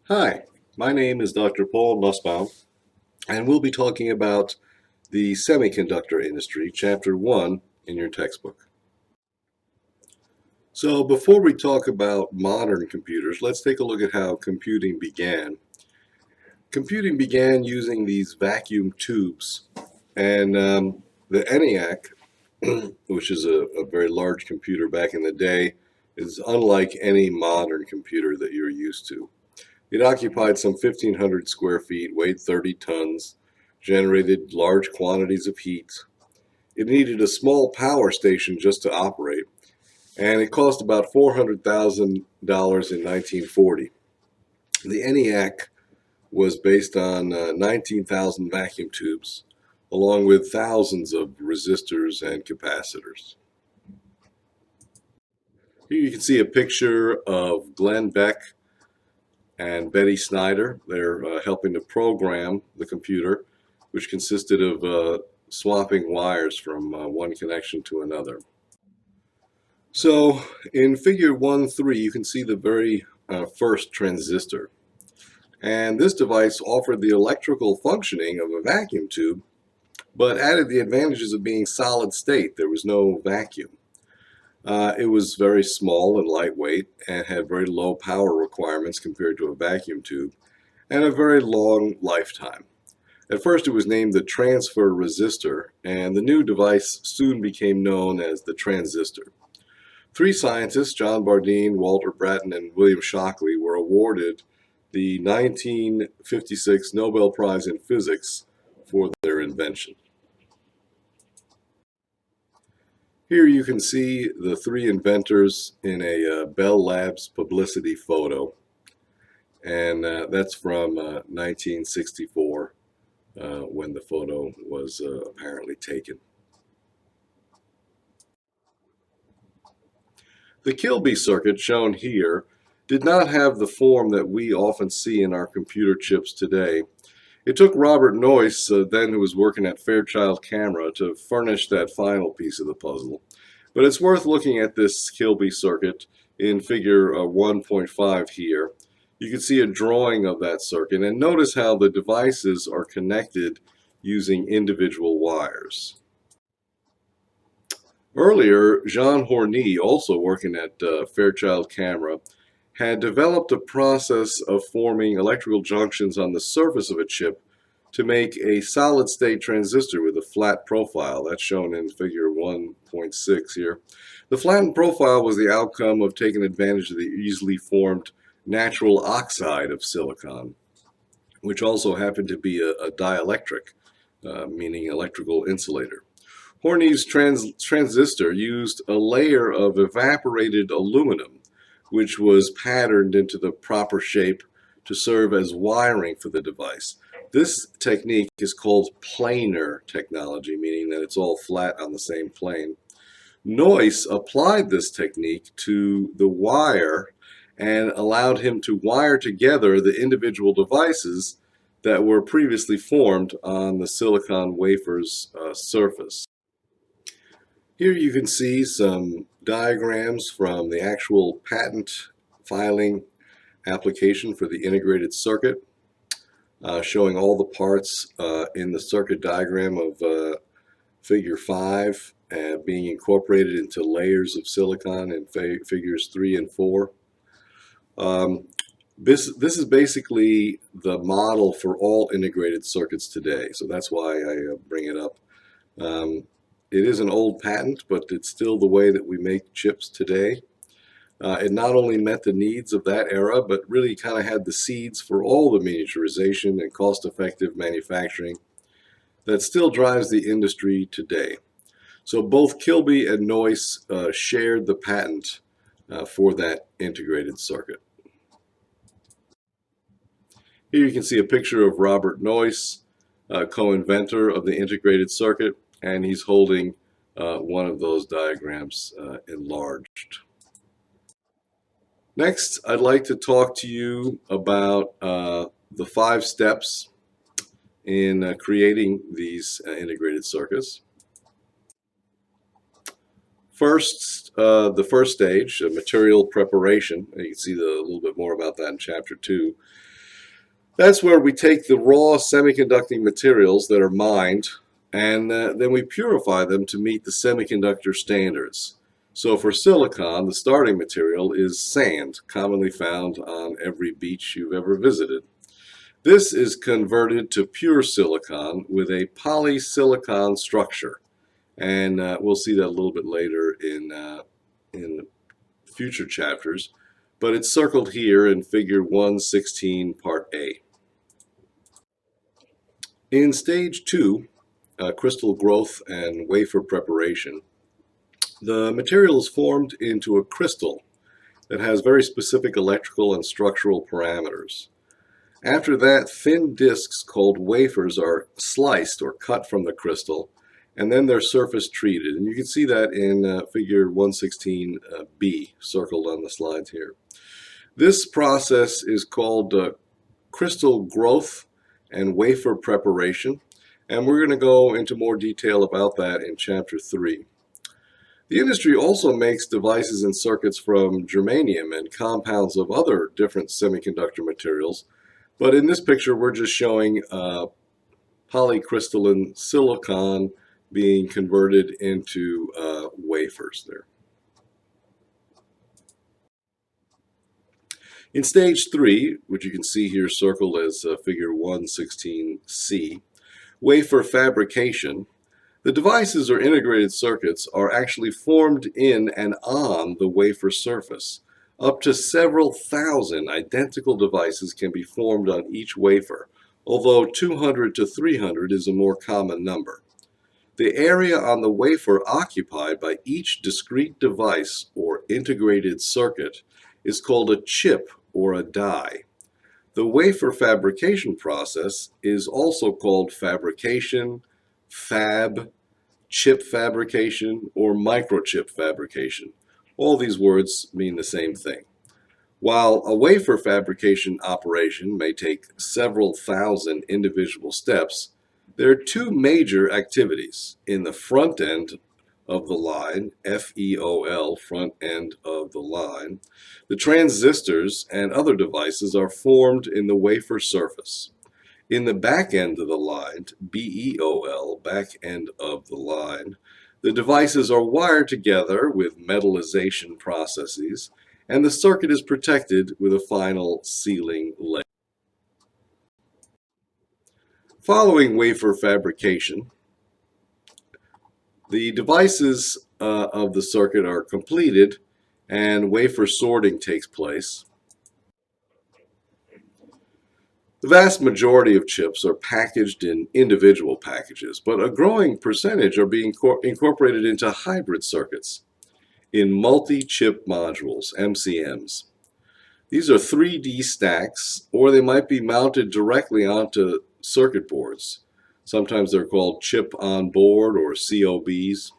Hi, my name is Dr. Paul Nussbaum, and we'll be talking about the semiconductor industry, Chapter 1 in your textbook. So, before we talk about modern computers, let's take a look at how computing began. Computing began using these vacuum tubes, and the ENIAC, which is a very large computer back in the day, is unlike any modern computer that you're used to. It occupied some 1,500 square feet, weighed 30 tons, generated large quantities of heat. It needed a small power station just to operate, and it cost about $400,000 in 1940. The ENIAC was based on 19,000 vacuum tubes, along with thousands of resistors and capacitors. Here you can see a picture of Glenn Beck and Betty Snyder. They're helping to program the computer, which consisted of swapping wires from one connection to another. So in figure 1.3, you can see the very first transistor. And this device offered the electrical functioning of a vacuum tube, but added the advantages of being solid state. There was no vacuum. It was very small and lightweight and had very low power requirements compared to a vacuum tube, and a very long lifetime. At first, it was named the transfer resistor, and the new device soon became known as the transistor. Three scientists, John Bardeen, Walter Brattain, and William Shockley, were awarded the 1956 Nobel Prize in Physics for their invention. Here you can see the three inventors in a Bell Labs publicity photo, and that's from 1964. When the photo was apparently taken. The Kilby circuit shown here did not have the form that we often see in our computer chips today. It took Robert Noyce, then who was working at Fairchild Camera, to furnish that final piece of the puzzle. But it's worth looking at this Kilby circuit in figure 1.5 here. You can see a drawing of that circuit, and notice how the devices are connected using individual wires. Earlier, Jean Horny, also working at Fairchild Camera, had developed a process of forming electrical junctions on the surface of a chip to make a solid-state transistor with a flat profile. That's shown in figure 1.6 here. The flattened profile was the outcome of taking advantage of the easily formed natural oxide of silicon, which also happened to be a dielectric, meaning electrical insulator. Horny's transistor used a layer of evaporated aluminum, which was patterned into the proper shape to serve as wiring for the device. This technique is called planar technology, meaning that it's all flat on the same plane. Noyce applied this technique to the wire and allowed him to wire together the individual devices that were previously formed on the silicon wafer's surface. Here you can see some diagrams from the actual patent filing application for the integrated circuit, showing all the parts in the circuit diagram of figure 5 being incorporated into layers of silicon in figures 3 and 4. This is basically the model for all integrated circuits today, so that's why I bring it up. It is an old patent, but it's still the way that we make chips today. It not only met the needs of that era, but really kind of had the seeds for all the miniaturization and cost-effective manufacturing that still drives the industry today. So both Kilby and Noyce shared the patent for that integrated circuit. Here you can see a picture of Robert Noyce, co-inventor of the integrated circuit, and he's holding one of those diagrams enlarged. Next, I'd like to talk to you about the 5 steps in creating these integrated circuits. First, the first stage, material preparation. You can see a little bit more about that in Chapter 2. That's where we take the raw semiconducting materials that are mined and then we purify them to meet the semiconductor standards. So for silicon, the starting material is sand, commonly found on every beach you've ever visited. This is converted to pure silicon with a polysilicon structure, and we'll see that a little bit later in future chapters. But it's circled here in Figure 116, Part A. In Stage 2, crystal growth and wafer preparation, the material is formed into a crystal that has very specific electrical and structural parameters. After that, thin discs called wafers are sliced or cut from the crystal, and then they're surface treated. And you can see that in Figure 116B, circled on the slides here. This process is called crystal growth and wafer preparation, and we're going to go into more detail about that in Chapter 3. The industry also makes devices and circuits from germanium and compounds of other different semiconductor materials, but in this picture we're just showing polycrystalline silicon being converted into wafers there. In Stage 3, which you can see here circled as Figure 116C, wafer fabrication, the devices or integrated circuits are actually formed in and on the wafer surface. Up to several thousand identical devices can be formed on each wafer, although 200 to 300 is a more common number. The area on the wafer occupied by each discrete device or integrated circuit is called a chip or a die. The wafer fabrication process is also called fabrication, fab, chip fabrication, or microchip fabrication. All these words mean the same thing. While a wafer fabrication operation may take several thousand individual steps, there are two major activities. In the front end of the line, FEOL, front end of the line, the transistors and other devices are formed in the wafer surface. In the back end of the line, BEOL, back end of the line, the devices are wired together with metallization processes, and the circuit is protected with a final sealing layer. Following wafer fabrication, the devices of the circuit are completed and wafer sorting takes place. The vast majority of chips are packaged in individual packages, but a growing percentage are being incorporated into hybrid circuits in multi-chip modules, MCMs. These are 3D stacks, or they might be mounted directly onto circuit boards. Sometimes they're called chip on board or COBs.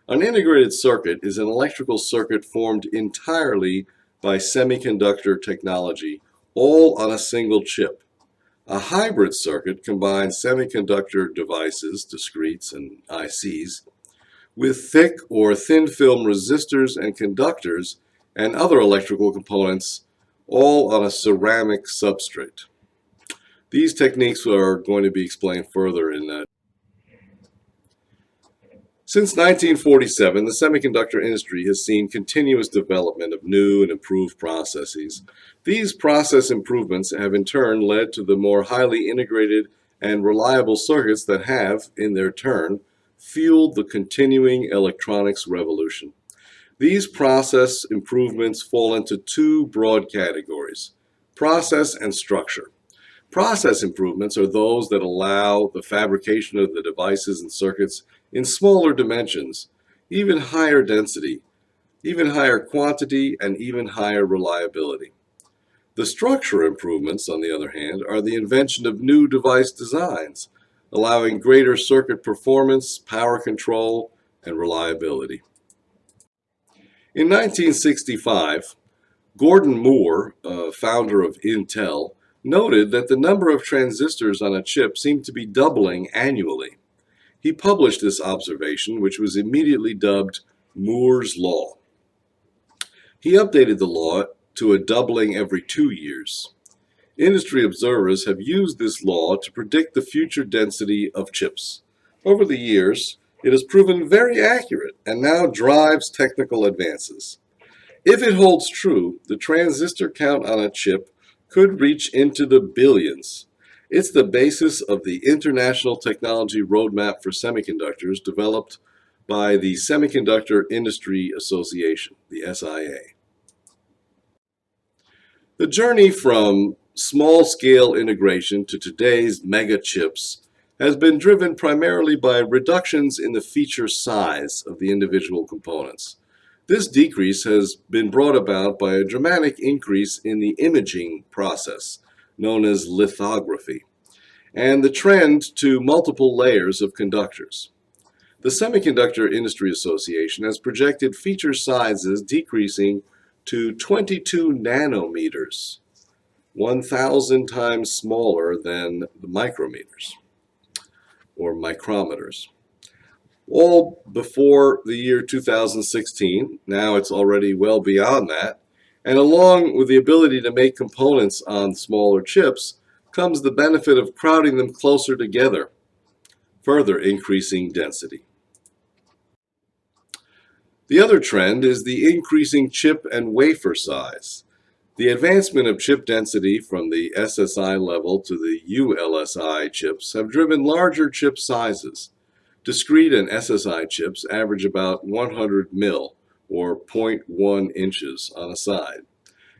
An integrated circuit is an electrical circuit formed entirely by semiconductor technology, all on a single chip. A hybrid circuit combines semiconductor devices, discretes and ICs, with thick or thin film resistors and conductors and other electrical components, all on a ceramic substrate. These techniques are going to be explained further in that. Since 1947, the semiconductor industry has seen continuous development of new and improved processes. These process improvements have in turn led to the more highly integrated and reliable circuits that have, in their turn, fueled the continuing electronics revolution. These process improvements fall into two broad categories: process and structure. Process improvements are those that allow the fabrication of the devices and circuits in smaller dimensions, even higher density, even higher quantity, and even higher reliability. The structure improvements, on the other hand, are the invention of new device designs, allowing greater circuit performance, power control, and reliability. In 1965, Gordon Moore, founder of Intel, noted that the number of transistors on a chip seemed to be doubling annually. He published this observation, which was immediately dubbed Moore's Law. He updated the law to a doubling every 2 years. Industry observers have used this law to predict the future density of chips. Over the years, it has proven very accurate and now drives technical advances. If it holds true, the transistor count on a chip could reach into the billions. It's the basis of the International Technology Roadmap for Semiconductors developed by the Semiconductor Industry Association, the SIA. The journey from small-scale integration to today's mega chips has been driven primarily by reductions in the feature size of the individual components. This decrease has been brought about by a dramatic increase in the imaging process, known as lithography, and the trend to multiple layers of conductors. The Semiconductor Industry Association has projected feature sizes decreasing to 22 nanometers, 1,000 times smaller than the micrometers or micrometers. All before the year 2016. Now it's already well beyond that. And along with the ability to make components on smaller chips comes the benefit of crowding them closer together, further increasing density. The other trend is the increasing chip and wafer size. The advancement of chip density from the SSI level to the ULSI chips have driven larger chip sizes. Discrete and SSI chips average about 100 mil, or 0.1 inches on a side.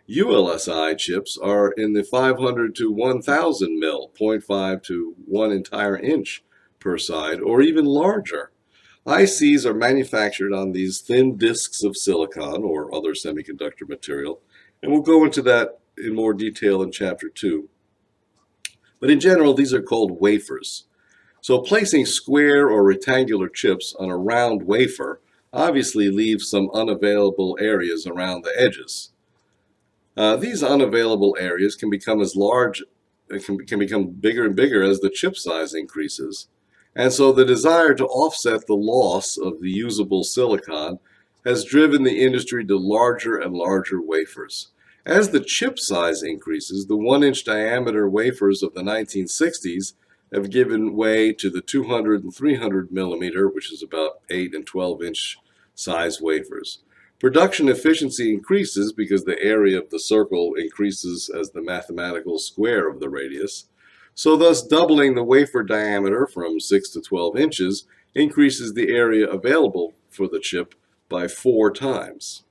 ULSI chips are in the 500 to 1000 mil, 0.5 to 1 entire inch per side, or even larger. ICs are manufactured on these thin disks of silicon or other semiconductor material, and we'll go into that in more detail in Chapter 2. But in general, these are called wafers. So placing square or rectangular chips on a round wafer obviously leaves some unavailable areas around the edges. These unavailable areas can become as large, can become bigger and bigger as the chip size increases. And so the desire to offset the loss of the usable silicon has driven the industry to larger and larger wafers. As the chip size increases, the 1-inch diameter wafers of the 1960s have given way to the 200 and 300 millimeter, which is about 8 and 12-inch size wafers. Production efficiency increases because the area of the circle increases as the mathematical square of the radius. So thus doubling the wafer diameter from 6 to 12 inches increases the area available for the chip by 4 times.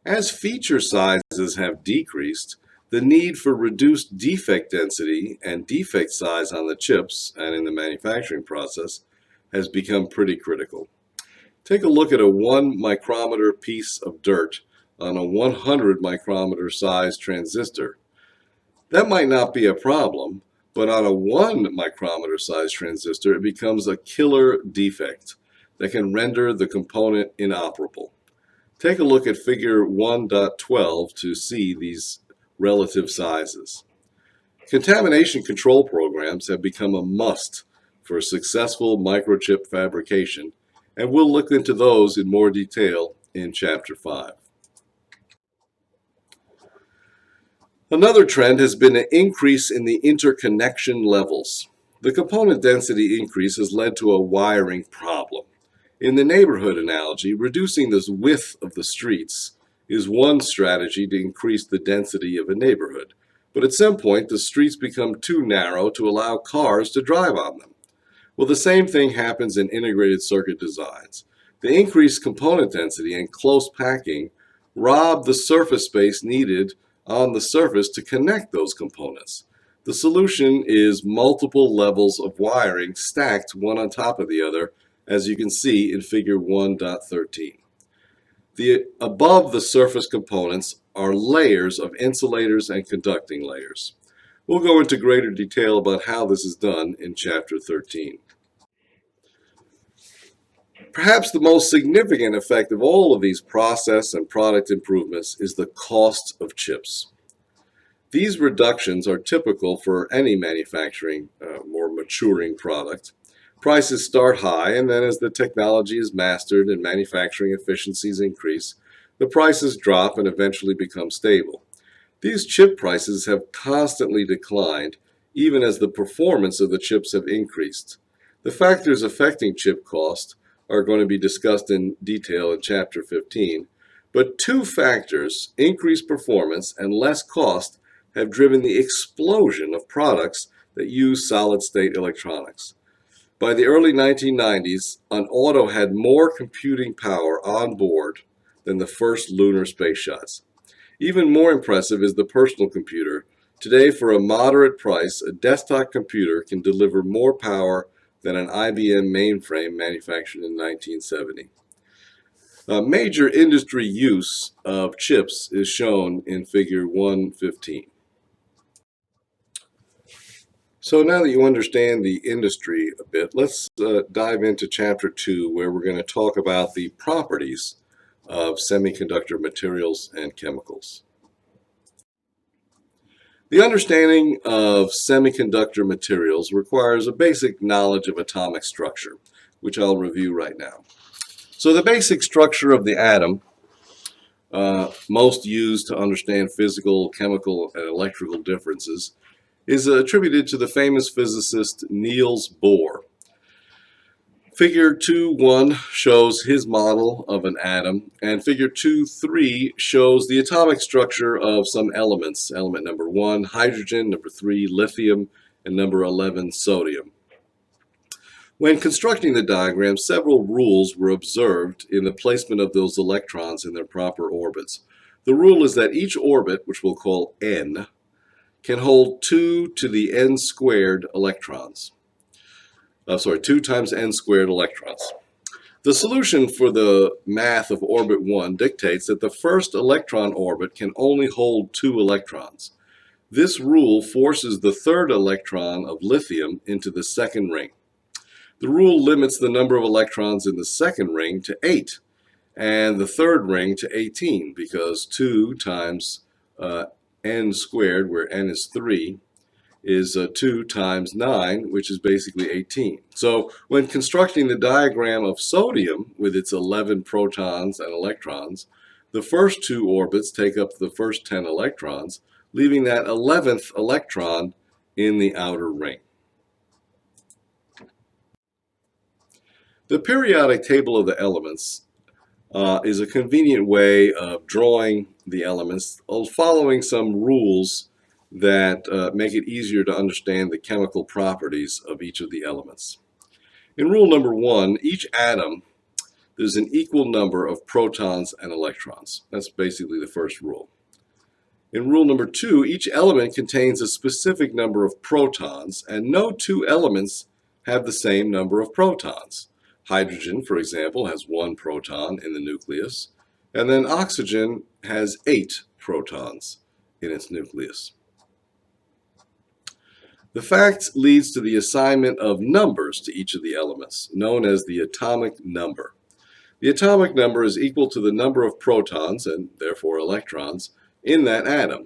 As feature sizes have decreased, the need for reduced defect density and defect size on the chips and in the manufacturing process has become pretty critical. Take a look at a 1 micrometer piece of dirt on a 100 micrometer size transistor. That might not be a problem, but on a 1 micrometer size transistor, it becomes a killer defect that can render the component inoperable. Take a look at figure 1.12 to see these relative sizes. Contamination control programs have become a must for successful microchip fabrication, and we'll look into those in more detail in Chapter 5. Another trend has been an increase in the interconnection levels. The component density increase has led to a wiring problem. In the neighborhood analogy, reducing the width of the streets is one strategy to increase the density of a neighborhood. But at some point, the streets become too narrow to allow cars to drive on them. Well, the same thing happens in integrated circuit designs. The increased component density and close packing rob the surface space needed on the surface to connect those components. The solution is multiple levels of wiring stacked one on top of the other, as you can see in figure 1.13. The above the surface components are layers of insulators and conducting layers. We'll go into greater detail about how this is done in Chapter 13. Perhaps the most significant effect of all of these process and product improvements is the cost of chips. These reductions are typical for any manufacturing or maturing product. Prices start high, and then as the technology is mastered and manufacturing efficiencies increase, the prices drop and eventually become stable. These chip prices have constantly declined, even as the performance of the chips have increased. The factors affecting chip cost are going to be discussed in detail in Chapter 15, but two factors, increased performance and less cost, have driven the explosion of products that use solid-state electronics. By the early 1990s, an auto had more computing power on board than the first lunar space shots. Even more impressive is the personal computer. Today, for a moderate price, a desktop computer can deliver more power than an IBM mainframe manufactured in 1970. A major industry use of chips is shown in Figure 115. So now that you understand the industry a bit, let's dive into Chapter 2, where we're going to talk about the properties of semiconductor materials and chemicals. The understanding of semiconductor materials requires a basic knowledge of atomic structure, which I'll review right now. So the basic structure of the atom, most used to understand physical, chemical, and electrical differences, is attributed to the famous physicist Niels Bohr. Figure 2.1 shows his model of an atom, and Figure 2.3 shows the atomic structure of some elements. Element number 1, hydrogen, number 3, lithium, and number 11, sodium. When constructing the diagram, several rules were observed in the placement of those electrons in their proper orbits. The rule is that each orbit, which we'll call n, can hold 2 to the n squared electrons. 2 times n squared electrons. The solution for the math of orbit 1 dictates that the first electron orbit can only hold 2 electrons. This rule forces the third electron of lithium into the second ring. The rule limits the number of electrons in the second ring to 8 and the third ring to 18, because 2 times n squared, where n is 3, is 2 times 9, which is basically 18. So when constructing the diagram of sodium with its 11 protons and electrons, the first 2 orbits take up the first 10 electrons, leaving that 11th electron in the outer ring. The periodic table of the elements is a convenient way of drawing the elements, following some rules that make it easier to understand the chemical properties of each of the elements. In rule number 1, each atom, there's an equal number of protons and electrons. That's basically the first rule. In rule number 2, each element contains a specific number of protons, and no two elements have the same number of protons. Hydrogen, for example, has 1 proton in the nucleus, and then oxygen has 8 protons in its nucleus. The fact leads to the assignment of numbers to each of the elements, known as the atomic number. The atomic number is equal to the number of protons, and therefore electrons, in that atom.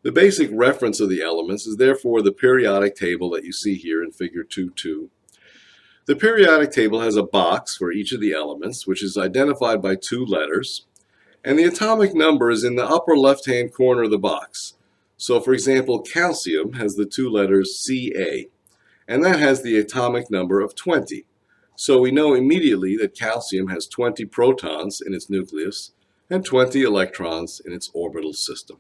The basic reference of the elements is therefore the periodic table that you see here in Figure 2.2. The periodic table has a box for each of the elements, which is identified by 2 letters, and the atomic number is in the upper left-hand corner of the box. So, for example, calcium has the 2 letters Ca, and that has the atomic number of 20. So we know immediately that calcium has 20 protons in its nucleus and 20 electrons in its orbital system.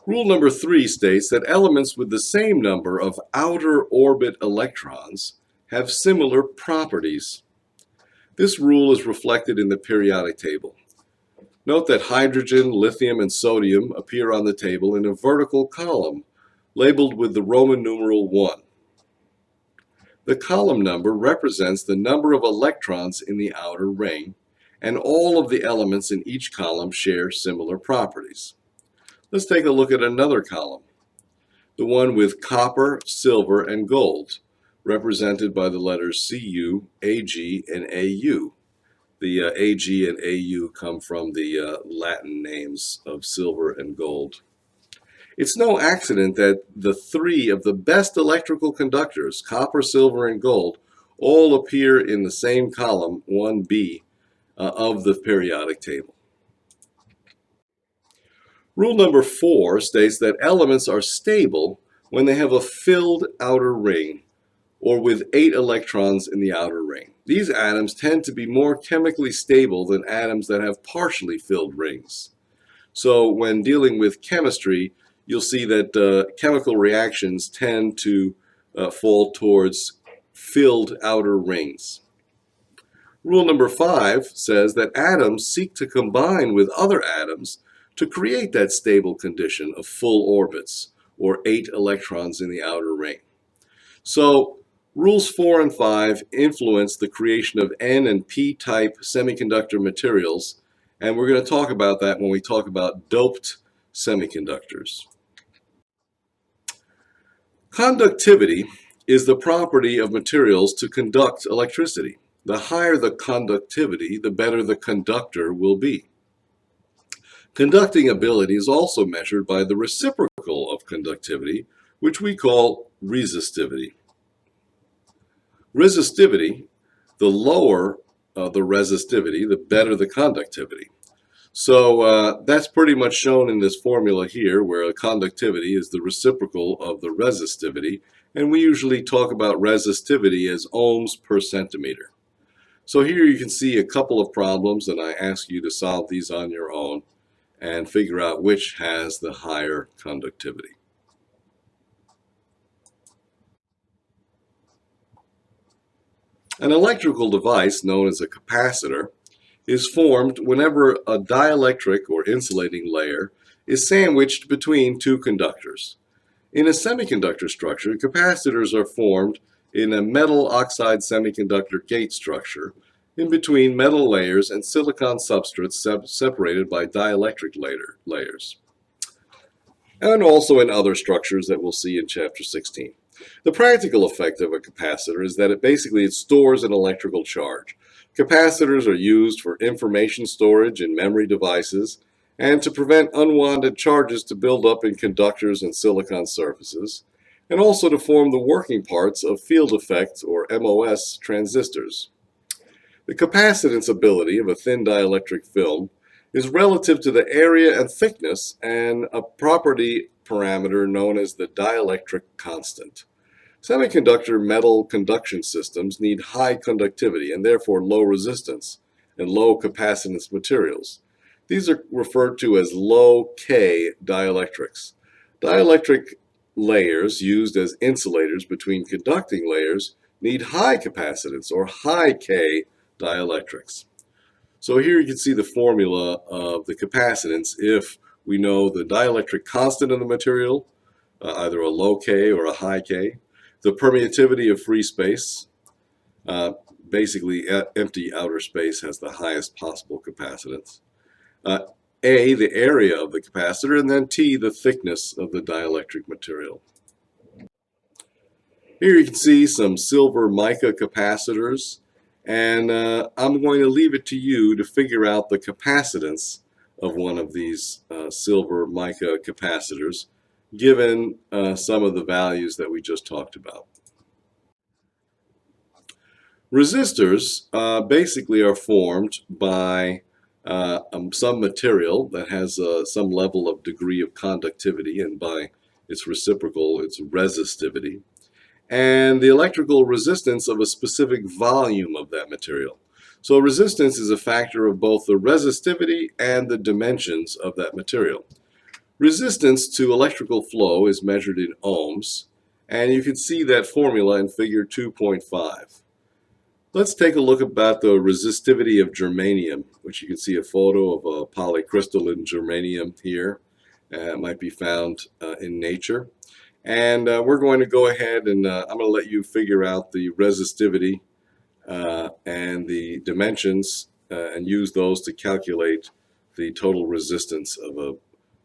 Rule number 3 states that elements with the same number of outer orbit electrons have similar properties. This rule is reflected in the periodic table. Note that hydrogen, lithium, and sodium appear on the table in a vertical column, labeled with the Roman numeral 1. The column number represents the number of electrons in the outer ring, and all of the elements in each column share similar properties. Let's take a look at another column, the one with copper, silver, and gold, represented by the letters Cu, Ag, and Au. The Ag and Au come from the Latin names of silver and gold. It's no accident that the 3 of the best electrical conductors, copper, silver, and gold, all appear in the same column, 1b, of the periodic table. Rule number 4 states that elements are stable when they have a filled outer ring or with 8 electrons in the outer ring. These atoms tend to be more chemically stable than atoms that have partially filled rings. So when dealing with chemistry, you'll see that chemical reactions tend to fall towards filled outer rings. Rule number 5 says that atoms seek to combine with other atoms to create that stable condition of full orbits, or 8 electrons in the outer ring. So rules 4 and 5 influence the creation of N and P type semiconductor materials, and we're going to talk about that when we talk about doped semiconductors. Conductivity is the property of materials to conduct electricity. The higher the conductivity, the better the conductor will be. Conducting ability is also measured by the reciprocal of conductivity, which we call resistivity. Resistivity, the lower the resistivity, the better the conductivity. So that's pretty much shown in this formula here, where conductivity is the reciprocal of the resistivity, and we usually talk about resistivity as ohms per centimeter. So here you can see a couple of problems, and I ask you to solve these on your own and figure out which has the higher conductivity. An electrical device known as a capacitor is formed whenever a dielectric or insulating layer is sandwiched between two conductors. In a semiconductor structure, capacitors are formed in a metal oxide semiconductor gate structure in between metal layers and silicon substrates separated by dielectric layers, and also in other structures that we'll see in Chapter 16. The practical effect of a capacitor is that it stores an electrical charge. Capacitors are used for information storage in memory devices and to prevent unwanted charges to build up in conductors and silicon surfaces, and also to form the working parts of field effect or MOS transistors. The capacitance ability of a thin dielectric film is relative to the area and thickness and a property parameter known as the dielectric constant. Semiconductor metal conduction systems need high conductivity and therefore low resistance and low capacitance materials. These are referred to as low K dielectrics. Dielectric layers used as insulators between conducting layers need high capacitance or high K dielectrics. So here you can see the formula of the capacitance if we know the dielectric constant of the material, either a low K or a high K, the permeativity of free space, basically empty outer space has the highest possible capacitance, A, the area of the capacitor, and then T, the thickness of the dielectric material. Here you can see some silver mica capacitors, and I'm going to leave it to you to figure out the capacitance of one of these silver mica capacitors, given some of the values that we just talked about. Resistors basically are formed by some material that has some level of degree of conductivity, and by its reciprocal, its resistivity, and the electrical resistance of a specific volume of that material. So resistance is a factor of both the resistivity and the dimensions of that material. Resistance to electrical flow is measured in ohms, and you can see that formula in figure 2.5. Let's take a look about the resistivity of germanium, which you can see a photo of a polycrystalline germanium here. It might be found in nature. And we're going to go ahead and I'm going to let you figure out the resistivity and the dimensions and use those to calculate the total resistance of a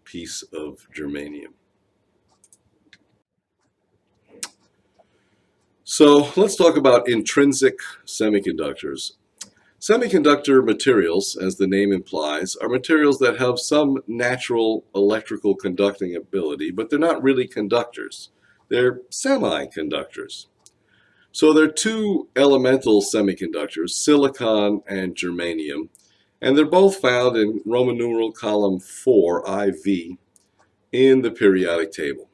piece of germanium. So let's talk about intrinsic semiconductors. Semiconductor materials, as the name implies, are materials that have some natural electrical conducting ability, but they're not really conductors. They're semiconductors. So there are two elemental semiconductors, silicon and germanium, and they're both found in Roman numeral column 4, IV, in the periodic table.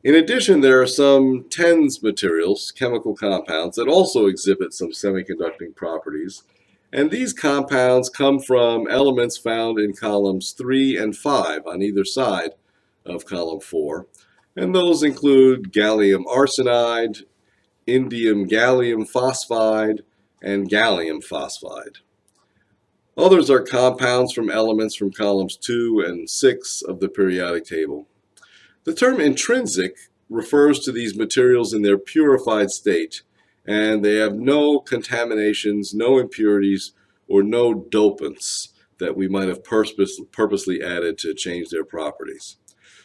In addition, there are some TENS materials, chemical compounds, that also exhibit some semiconducting properties. And these compounds come from elements found in columns 3 and 5 on either side of column 4. And those include gallium arsenide, indium gallium phosphide, and gallium phosphide. Others are compounds from elements from columns 2 and 6 of the periodic table. The term intrinsic refers to these materials in their purified state, and they have no contaminations, no impurities, or no dopants that we might have purposely added to change their properties.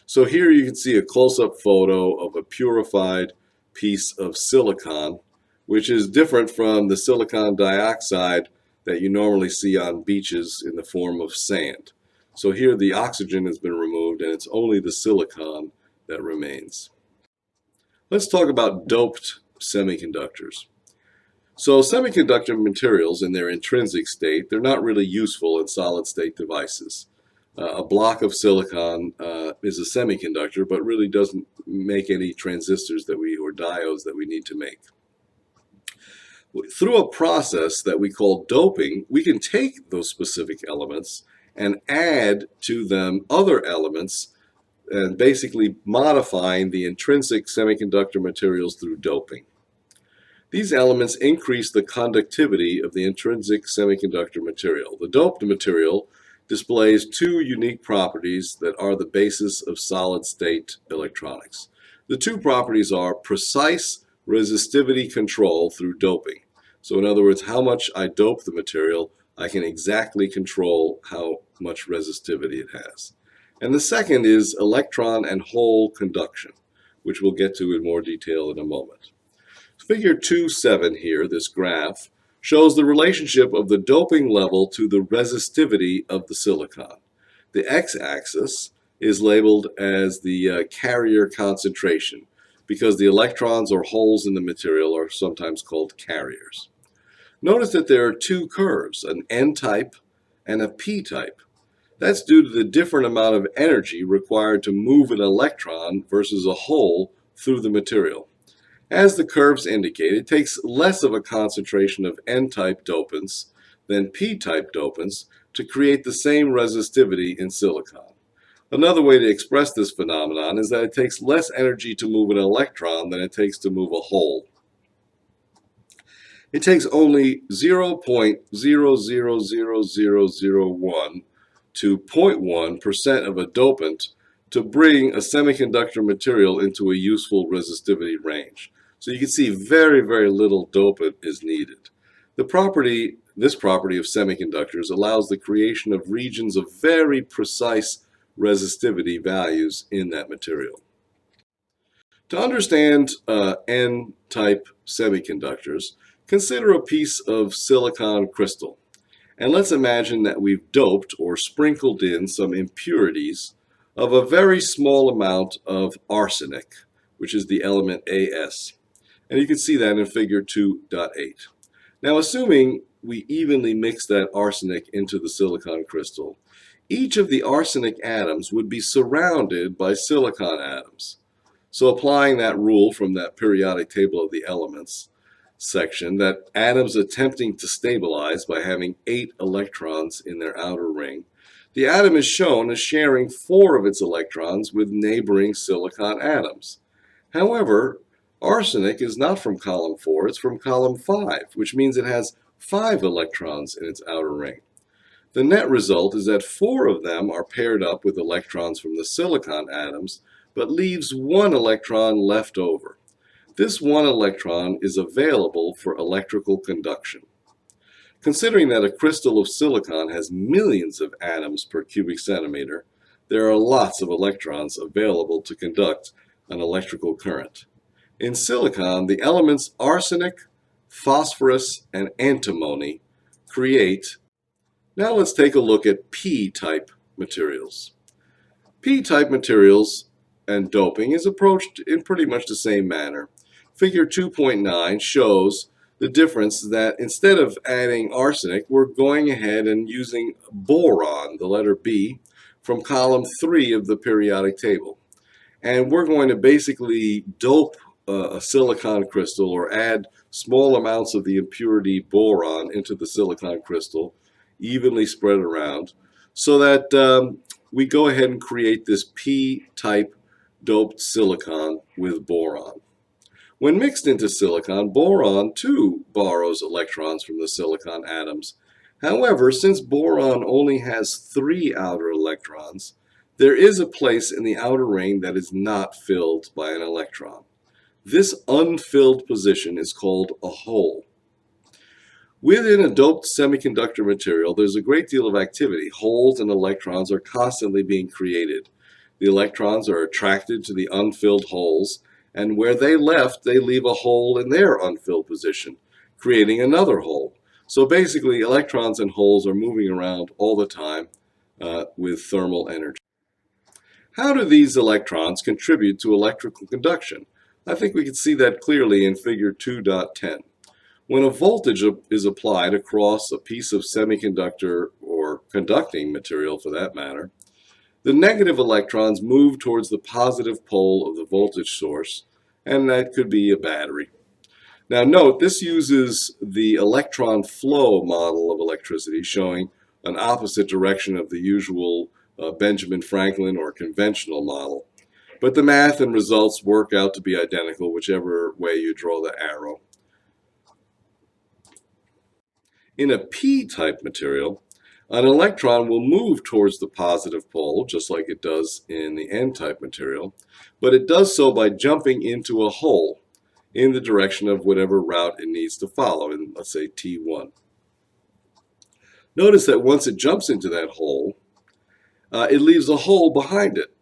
So here you can see a close-up photo of a purified piece of silicon, which is different from the silicon dioxide that you normally see on beaches in the form of sand. So here the oxygen has been removed and it's only the silicon that remains. Let's talk about doped semiconductors. So semiconductor materials in their intrinsic state, they're not really useful in solid state devices. A block of silicon is a semiconductor, but really doesn't make any transistors or diodes that we need to make. Through a process that we call doping, we can take those specific elements and add to them other elements, and basically modifying the intrinsic semiconductor materials through doping. These elements increase the conductivity of the intrinsic semiconductor material. The doped material displays two unique properties that are the basis of solid-state electronics. The two properties are precise resistivity control through doping. So in other words, how much I dope the material, I can exactly control how much resistivity it has. And the second is electron and hole conduction, which we'll get to in more detail in a moment. Figure 2.7 here, this graph, shows the relationship of the doping level to the resistivity of the silicon. The x-axis is labeled as the carrier concentration because the electrons or holes in the material are sometimes called carriers. Notice that there are two curves, an n-type and a p-type. That's due to the different amount of energy required to move an electron versus a hole through the material. As the curves indicate, it takes less of a concentration of n-type dopants than p-type dopants to create the same resistivity in silicon. Another way to express this phenomenon is that it takes less energy to move an electron than it takes to move a hole. It takes only 0.000001 to 0.1% of a dopant to bring a semiconductor material into a useful resistivity range. So you can see very, very little dopant is needed. This property of semiconductors allows the creation of regions of very precise resistivity values in that material. To understand N-type semiconductors, consider a piece of silicon crystal. And let's imagine that we've doped or sprinkled in some impurities of a very small amount of arsenic, which is the element As. And you can see that in figure 2.8. Now, assuming we evenly mix that arsenic into the silicon crystal, each of the arsenic atoms would be surrounded by silicon atoms. So applying that rule from that periodic table of the elements section, that atoms attempting to stabilize by having 8 electrons in their outer ring, the atom is shown as sharing 4 of its electrons with neighboring silicon atoms. However, arsenic is not from column 4, it's from column 5, which means it has 5 electrons in its outer ring. The net result is that 4 of them are paired up with electrons from the silicon atoms, but leaves 1 electron left over. This 1 electron is available for electrical conduction. Considering that a crystal of silicon has millions of atoms per cubic centimeter, there are lots of electrons available to conduct an electrical current. In silicon, the elements arsenic, phosphorus, and antimony create. Now let's take a look at p-type materials. P-type materials and doping is approached in pretty much the same manner. Figure 2.9 shows The difference is that instead of adding arsenic, we're going ahead and using boron, the letter B, from column 3 of the periodic table. And we're going to basically dope a silicon crystal or add small amounts of the impurity boron into the silicon crystal, evenly spread around, so that we go ahead and create this P-type doped silicon with boron. When mixed into silicon, boron too borrows electrons from the silicon atoms. However, since boron only has 3 outer electrons, there is a place in the outer ring that is not filled by an electron. This unfilled position is called a hole. Within a doped semiconductor material, there's a great deal of activity. Holes and electrons are constantly being created. The electrons are attracted to the unfilled holes, and where they left, they leave a hole in their unfilled position, creating another hole. So basically, electrons and holes are moving around all the time with thermal energy. How do these electrons contribute to electrical conduction? I think we can see that clearly in figure 2.10. When a voltage is applied across a piece of semiconductor or conducting material for that matter, the negative electrons move towards the positive pole of the voltage source, and that could be a battery. Now note, this uses the electron flow model of electricity, showing an opposite direction of the usual Benjamin Franklin or conventional model. But the math and results work out to be identical whichever way you draw the arrow. In a p-type material, an electron will move towards the positive pole, just like it does in the n-type material, but it does so by jumping into a hole in the direction of whatever route it needs to follow, in, let's say, T1. Notice that once it jumps into that hole, it leaves a hole behind it.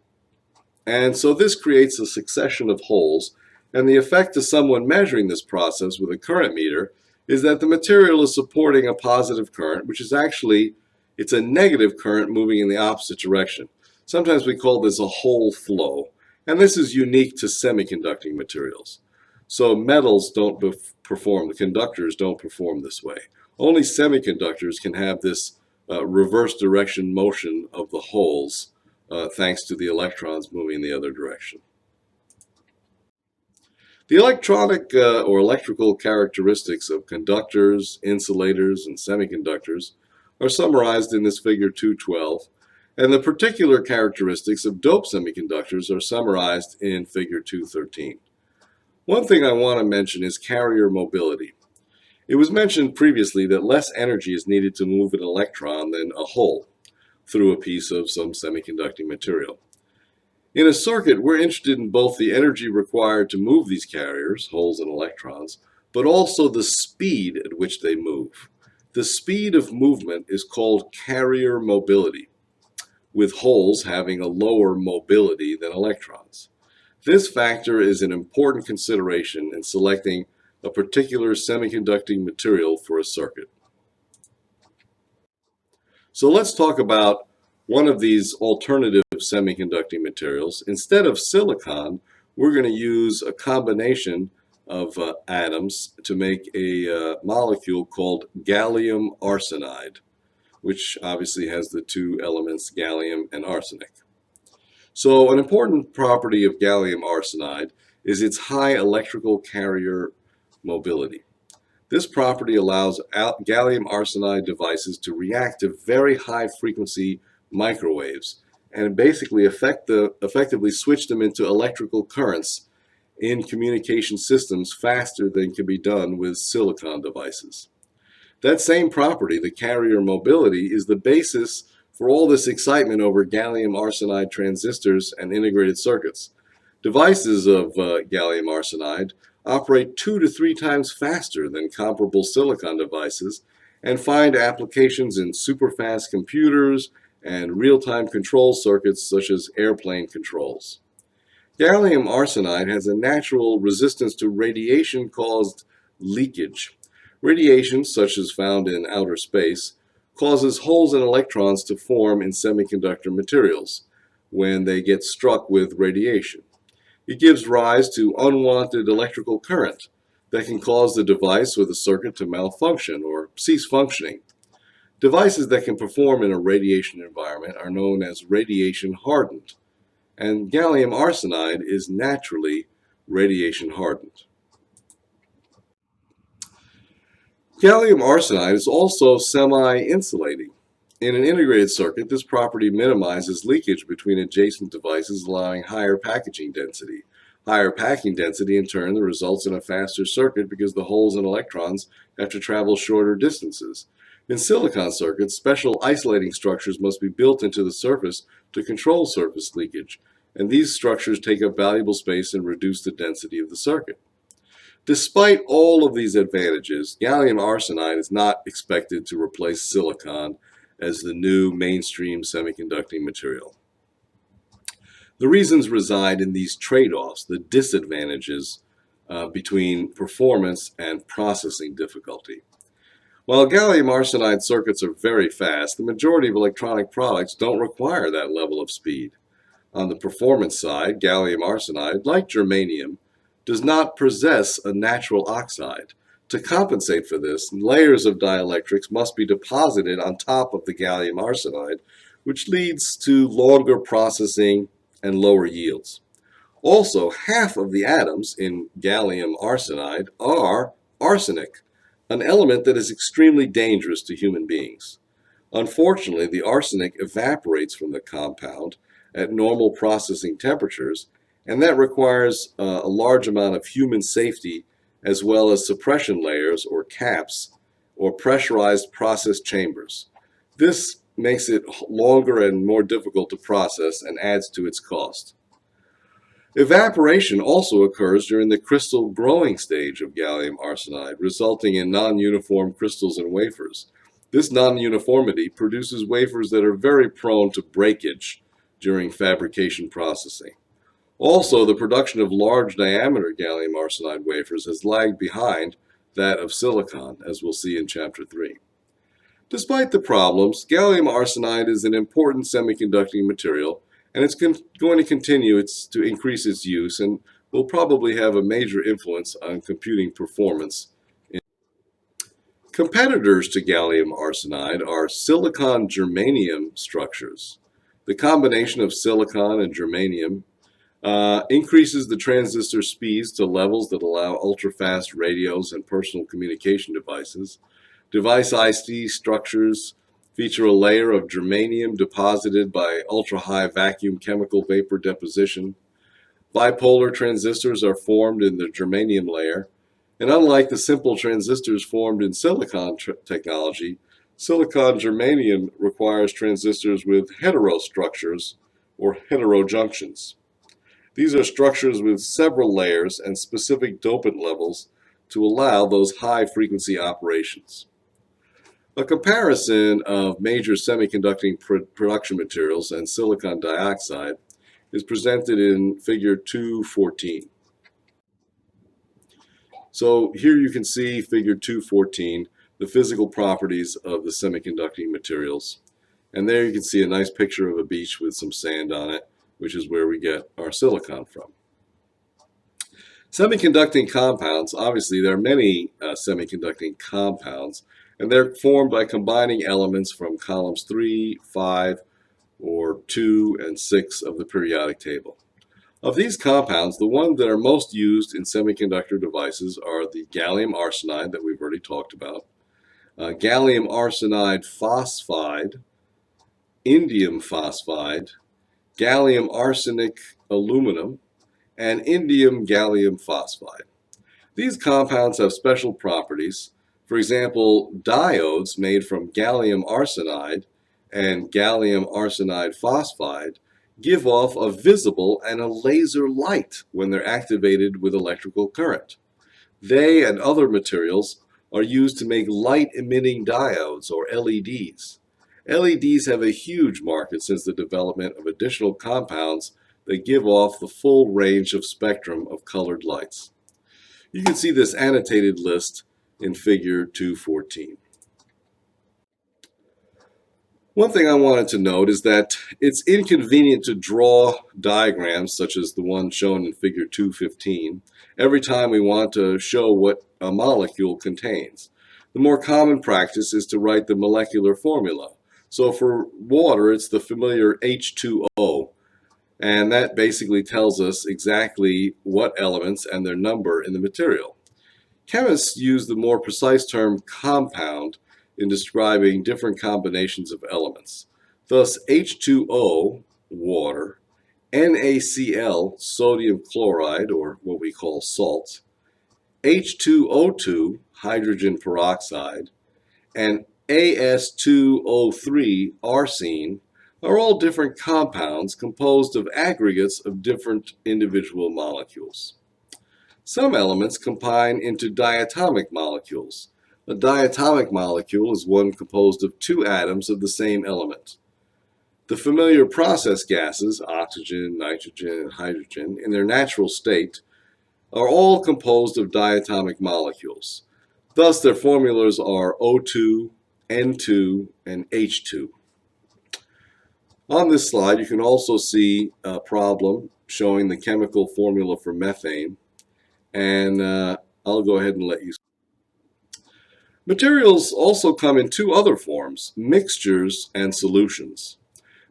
And so this creates a succession of holes, and the effect to someone measuring this process with a current meter is that the material is supporting a positive current, which is actually, it's a negative current moving in the opposite direction. Sometimes we call this a hole flow, and this is unique to semiconducting materials. So metals don't perform, the conductors don't perform this way. Only semiconductors can have this reverse direction motion of the holes thanks to the electrons moving in the other direction. The electronic or electrical characteristics of conductors, insulators, and semiconductors are summarized in this figure 212, and the particular characteristics of doped semiconductors are summarized in figure 213. One thing I want to mention is carrier mobility. It was mentioned previously that less energy is needed to move an electron than a hole through a piece of some semiconducting material. In a circuit, we're interested in both the energy required to move these carriers, holes and electrons, but also the speed at which they move. The speed of movement is called carrier mobility, with holes having a lower mobility than electrons. This factor is an important consideration in selecting a particular semiconducting material for a circuit. So let's talk about one of these alternative semiconducting materials. Instead of silicon, we're going to use a combination of atoms to make a molecule called gallium arsenide, which obviously has the two elements gallium and arsenic. So an important property of gallium arsenide is its high electrical carrier mobility. This property allows gallium arsenide devices to react to very high frequency microwaves and basically effectively switch them into electrical currents in communication systems faster than can be done with silicon devices. That same property, the carrier mobility, is the basis for all this excitement over gallium arsenide transistors and integrated circuits. Devices of gallium arsenide operate 2 to 3 times faster than comparable silicon devices and find applications in superfast computers and real-time control circuits such as airplane controls. Gallium arsenide has a natural resistance to radiation-caused leakage. Radiation, such as found in outer space, causes holes in electrons to form in semiconductor materials when they get struck with radiation. It gives rise to unwanted electrical current that can cause the device or the circuit to malfunction or cease functioning. Devices that can perform in a radiation environment are known as radiation hardened, and gallium arsenide is naturally radiation hardened. Gallium arsenide is also semi-insulating. In an integrated circuit, this property minimizes leakage between adjacent devices, allowing higher packaging density. Higher packing density, in turn, results in a faster circuit because the holes and electrons have to travel shorter distances. In silicon circuits, special isolating structures must be built into the surface to control surface leakage, and these structures take up valuable space and reduce the density of the circuit. Despite all of these advantages, gallium arsenide is not expected to replace silicon as the new mainstream semiconducting material. The reasons reside in these trade-offs, the disadvantages between performance and processing difficulty. While gallium arsenide circuits are very fast, the majority of electronic products don't require that level of speed. On the performance side, gallium arsenide, like germanium, does not possess a natural oxide. To compensate for this, layers of dielectrics must be deposited on top of the gallium arsenide, which leads to longer processing and lower yields. Also, half of the atoms in gallium arsenide are arsenic, an element that is extremely dangerous to human beings. Unfortunately, the arsenic evaporates from the compound at normal processing temperatures, and that requires a large amount of human safety as well as suppression layers or caps or pressurized process chambers. This makes it longer and more difficult to process and adds to its cost. Evaporation also occurs during the crystal growing stage of gallium arsenide, resulting in non-uniform crystals and wafers. This non-uniformity produces wafers that are very prone to breakage during fabrication processing. Also, the production of large diameter gallium arsenide wafers has lagged behind that of silicon, as we'll see in Chapter 3. Despite the problems, gallium arsenide is an important semiconducting material, and it's going to continue to increase its use and will probably have a major influence on computing performance. Competitors to gallium arsenide are silicon germanium structures. The combination of silicon and germanium increases the transistor speeds to levels that allow ultra-fast radios and personal communication devices. Device IC structures feature a layer of germanium deposited by ultra-high vacuum chemical vapor deposition. Bipolar transistors are formed in the germanium layer, and unlike the simple transistors formed in silicon technology, silicon germanium requires transistors with heterostructures or heterojunctions. These are structures with several layers and specific dopant levels to allow those high-frequency operations. A comparison of major semiconducting production materials and silicon dioxide is presented in Figure 2.14. So here you can see Figure 2.14, the physical properties of the semiconducting materials. And there you can see a nice picture of a beach with some sand on it, which is where we get our silicon from. Semiconducting compounds, obviously there are many semiconducting compounds, and they're formed by combining elements from columns 3, 5, or 2, and 6 of the periodic table. Of these compounds, the ones that are most used in semiconductor devices are the gallium arsenide that we've already talked about, gallium arsenide phosphide, indium phosphide, gallium arsenic aluminum, and indium gallium phosphide. These compounds have special properties. For example, diodes made from gallium arsenide and gallium arsenide phosphide give off a visible and a laser light when they're activated with electrical current. They and other materials are used to make light-emitting diodes, or LEDs. LEDs have a huge market since the development of additional compounds that give off the full range of spectrum of colored lights. You can see this annotated list in Figure 2.14. One thing I wanted to note is that it's inconvenient to draw diagrams such as the one shown in figure 215 every time we want to show what a molecule contains. The more common practice is to write the molecular formula. So for water, it's the familiar H2O, and that basically tells us exactly what elements and their number in the material. Chemists use the more precise term compound in describing different combinations of elements. Thus, H2O, water, NaCl, sodium chloride, or what we call salt, H2O2, hydrogen peroxide, and As2O3, arsine, are all different compounds composed of aggregates of different individual molecules. Some elements combine into diatomic molecules. A diatomic molecule is one composed of two atoms of the same element. The familiar process gases, oxygen, nitrogen, and hydrogen, in their natural state, are all composed of diatomic molecules. Thus, their formulas are O2, N2, and H2. On this slide, you can also see a problem showing the chemical formula for methane, and I'll go ahead and let you. Materials also come in two other forms, mixtures and solutions.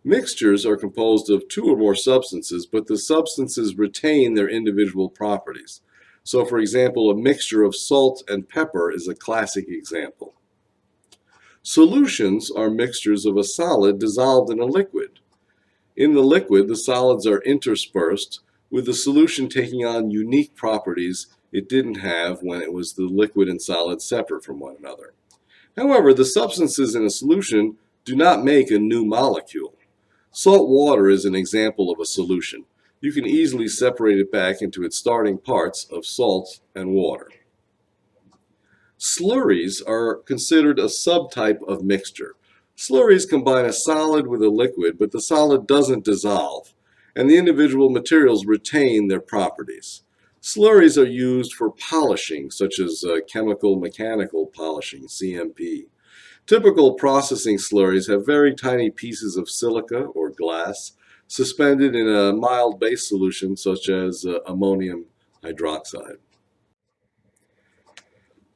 Mixtures are composed of two or more substances, but the substances retain their individual properties. So, for example, a mixture of salt and pepper is a classic example. Solutions are mixtures of a solid dissolved in a liquid. In the liquid, the solids are interspersed, with the solution taking on unique properties it didn't have when it was the liquid and solid separate from one another. However, the substances in a solution do not make a new molecule. Salt water is an example of a solution. You can easily separate it back into its starting parts of salt and water. Slurries are considered a subtype of mixture. Slurries combine a solid with a liquid, but the solid doesn't dissolve, and the individual materials retain their properties. Slurries are used for polishing, such as chemical mechanical polishing, CMP. Typical processing slurries have very tiny pieces of silica or glass suspended in a mild base solution, such as ammonium hydroxide.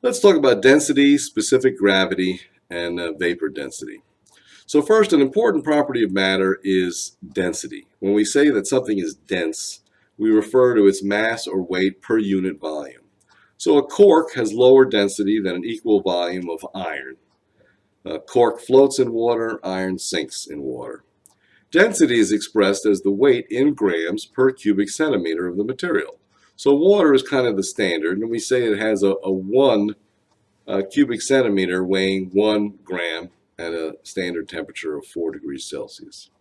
Let's talk about density, specific gravity, and vapor density. So first, an important property of matter is density. When we say that something is dense, we refer to its mass or weight per unit volume. So a cork has lower density than an equal volume of iron. Cork floats in water, iron sinks in water. Density is expressed as the weight in grams per cubic centimeter of the material. So water is kind of the standard, and we say it has a 1 cubic centimeter weighing 1 gram at a standard temperature of 4 degrees Celsius.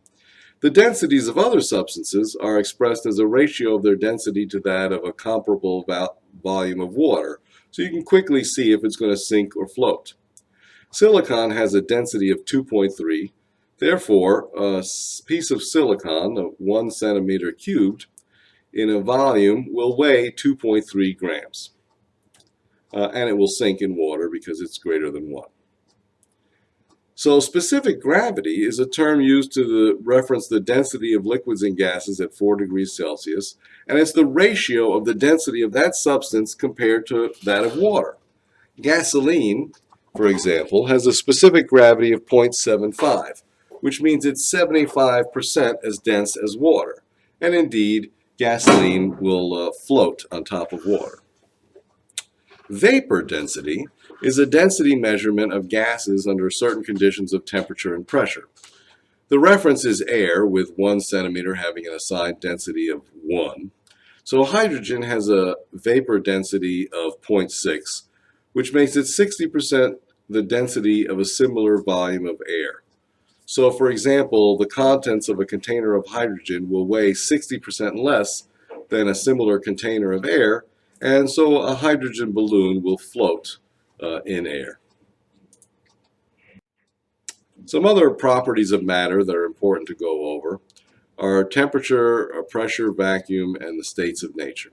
The densities of other substances are expressed as a ratio of their density to that of a comparable volume of water, so you can quickly see if it's going to sink or float. Silicon has a density of 2.3. Therefore, a piece of silicon, 1 centimeter cubed, in a volume will weigh 2.3 grams. And it will sink in water because it's greater than 1. So specific gravity is a term used to reference the density of liquids and gases at 4 degrees Celsius, and it's the ratio of the density of that substance compared to that of water. Gasoline, for example, has a specific gravity of 0.75, which means it's 75% as dense as water. And indeed, gasoline will float on top of water. Vapor density is a density measurement of gases under certain conditions of temperature and pressure. The reference is air, with 1 centimeter having an assigned density of 1. So hydrogen has a vapor density of 0.6, which makes it 60% the density of a similar volume of air. So for example, the contents of a container of hydrogen will weigh 60% less than a similar container of air, and so a hydrogen balloon will float in air. Some other properties of matter that are important to go over are temperature, pressure, vacuum, and the states of nature.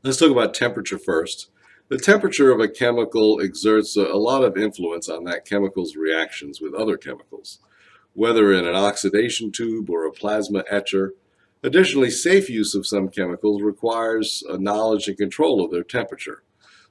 Let's talk about temperature first. The temperature of a chemical exerts a lot of influence on that chemical's reactions with other chemicals, whether in an oxidation tube or a plasma etcher. Additionally, safe use of some chemicals requires knowledge and control of their temperature.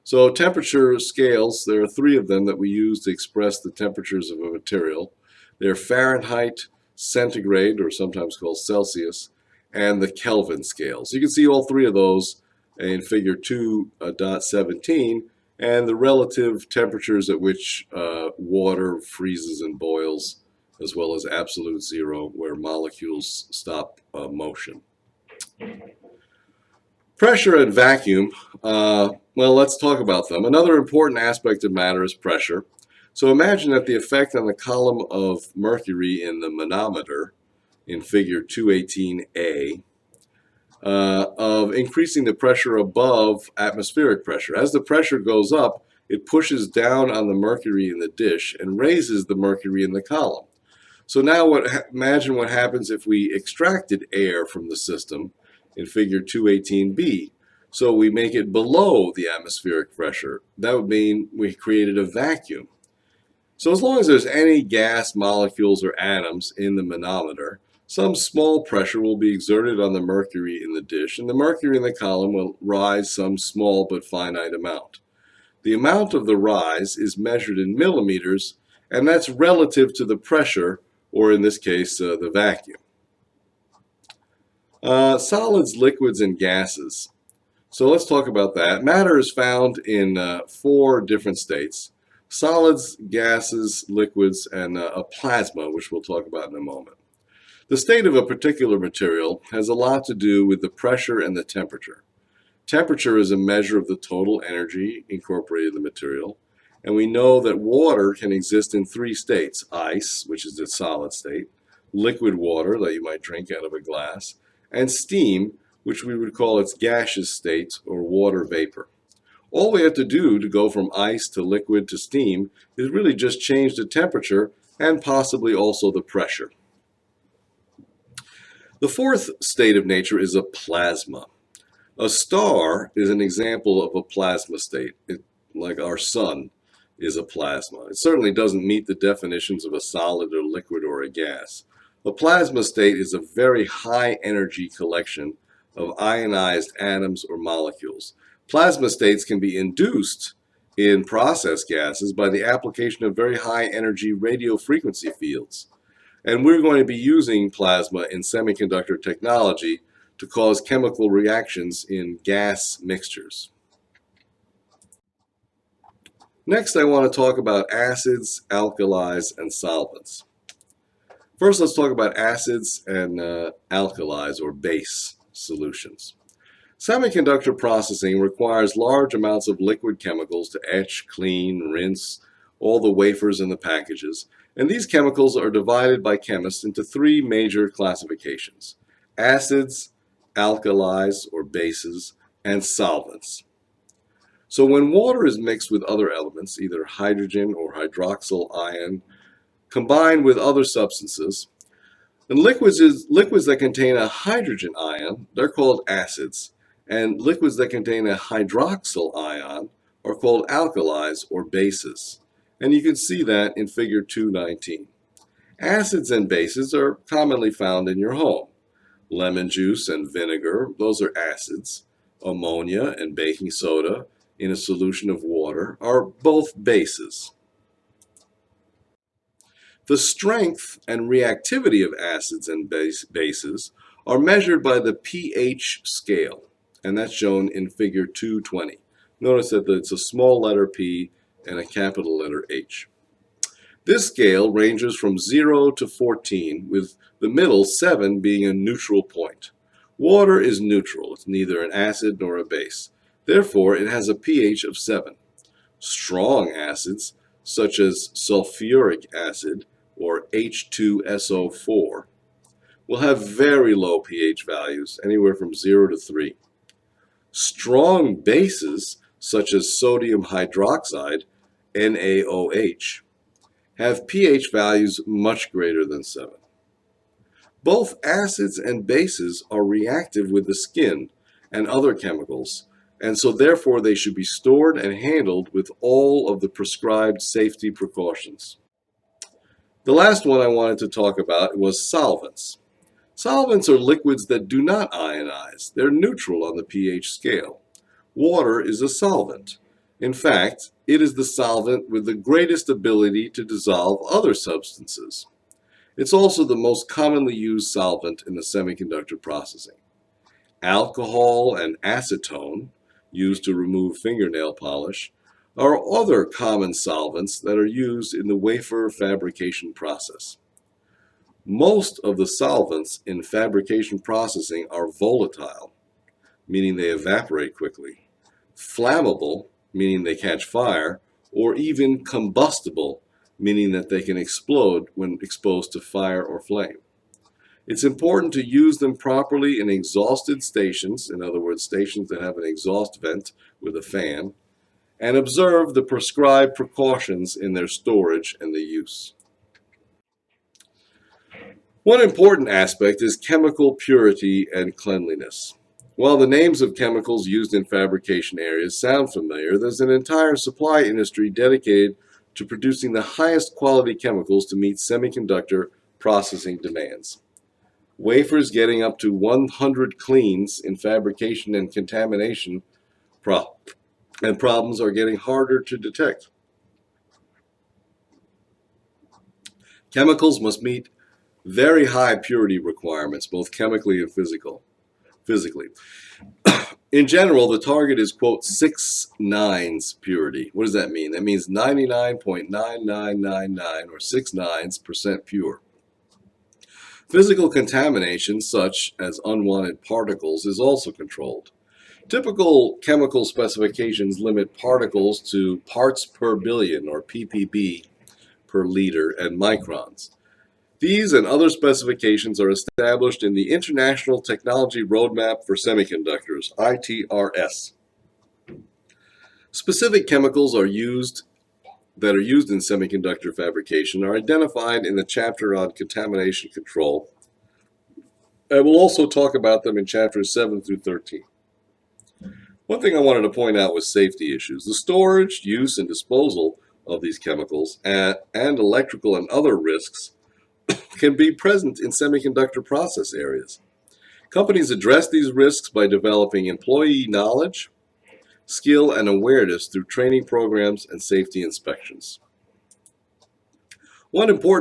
So, temperature scales, there are three of them that we use to express the temperatures of a material. They're Fahrenheit, centigrade, or sometimes called Celsius, and the Kelvin scale. So, you can see all three of those in figure 2.17, and the relative temperatures at which water freezes and boils, as well as absolute zero, where molecules stop motion. Pressure and vacuum, well, let's talk about them. Another important aspect of matter is pressure. So imagine that the effect on the column of mercury in the manometer in figure 218A of increasing the pressure above atmospheric pressure. As the pressure goes up, it pushes down on the mercury in the dish and raises the mercury in the column. So now imagine what happens if we extracted air from the system in figure 218b. So we make it below the atmospheric pressure. That would mean we created a vacuum. So as long as there's any gas, molecules, or atoms in the manometer, some small pressure will be exerted on the mercury in the dish, and the mercury in the column will rise some small but finite amount. The amount of the rise is measured in millimeters, and that's relative to the pressure, or in this case, the vacuum. Solids, liquids, and gases. So let's talk about that. Matter is found in four different states: solids, gases, liquids, and a plasma, which we'll talk about in a moment. The state of a particular material has a lot to do with the pressure and the temperature. Temperature is a measure of the total energy incorporated in the material, and we know that water can exist in three states: ice, which is the solid state; liquid water that you might drink out of a glass; and steam, which we would call its gaseous state or water vapor. All we have to do to go from ice to liquid to steam is really just change the temperature and possibly also the pressure. The fourth state of nature is a plasma. A star is an example of a plasma state, like our sun is a plasma. It certainly doesn't meet the definitions of a solid or liquid or a gas. A plasma state is a very high energy collection of ionized atoms or molecules. Plasma states can be induced in process gases by the application of very high energy radio frequency fields. And we're going to be using plasma in semiconductor technology to cause chemical reactions in gas mixtures. Next, I want to talk about acids, alkalis, and solvents. First, let's talk about acids and alkalis or base solutions. Semiconductor processing requires large amounts of liquid chemicals to etch, clean, rinse all the wafers and the packages, and these chemicals are divided by chemists into three major classifications: acids, alkalis or bases, and solvents. So when water is mixed with other elements, either hydrogen or hydroxyl ion, combined with other substances, and liquids that contain a hydrogen ion, they're called acids, and liquids that contain a hydroxyl ion are called alkalis or bases. And you can see that in figure 219. Acids and bases are commonly found in your home. Lemon juice and vinegar, those are acids. Ammonia and baking soda in a solution of water are both bases. The strength and reactivity of acids and bases are measured by the pH scale, and that's shown in figure 220. Notice that it's a small letter P and a capital letter H. This scale ranges from 0 to 14, with the middle 7 being a neutral point. Water is neutral. It's neither an acid nor a base. Therefore, it has a pH of 7. Strong acids, such as sulfuric acid or H2SO4, will have very low pH values, anywhere from 0 to 3. Strong bases, such as sodium hydroxide, NaOH, have pH values much greater than 7. Both acids and bases are reactive with the skin and other chemicals, and so therefore they should be stored and handled with all of the prescribed safety precautions. The last one I wanted to talk about was solvents. Solvents are liquids that do not ionize. They're neutral on the pH scale. Water is a solvent. In fact, it is the solvent with the greatest ability to dissolve other substances. It's also the most commonly used solvent in the semiconductor processing. Alcohol and acetone, used to remove fingernail polish, are other common solvents that are used in the wafer fabrication process. Most of the solvents in fabrication processing are volatile, meaning they evaporate quickly, flammable, meaning they catch fire, or even combustible, meaning that they can explode when exposed to fire or flame. It's important to use them properly in exhausted stations, in other words, stations that have an exhaust vent with a fan, and observe the prescribed precautions in their storage and the use. One important aspect is chemical purity and cleanliness. While the names of chemicals used in fabrication areas sound familiar, there's an entire supply industry dedicated to producing the highest quality chemicals to meet semiconductor processing demands. Wafers getting up to 100 cleans in fabrication and contamination problems are getting harder to detect. Chemicals must meet very high purity requirements, both chemically and physically. In general, the target is, quote, 6 nines purity. What does that mean? That means 99.9999 or 6 nines% pure. Physical contamination, such as unwanted particles, is also controlled. Typical chemical specifications limit particles to parts per billion, or ppb, per liter, and microns. These and other specifications are established in the International Technology Roadmap for Semiconductors, ITRS. Specific chemicals that are used in semiconductor fabrication are identified in the chapter on contamination control, and we'll also talk about them in chapters 7 through 13. One thing I wanted to point out was safety issues. The storage, use, and disposal of these chemicals and electrical and other risks can be present in semiconductor process areas. Companies address these risks by developing employee knowledge, skill, and awareness through training programs and safety inspections. One important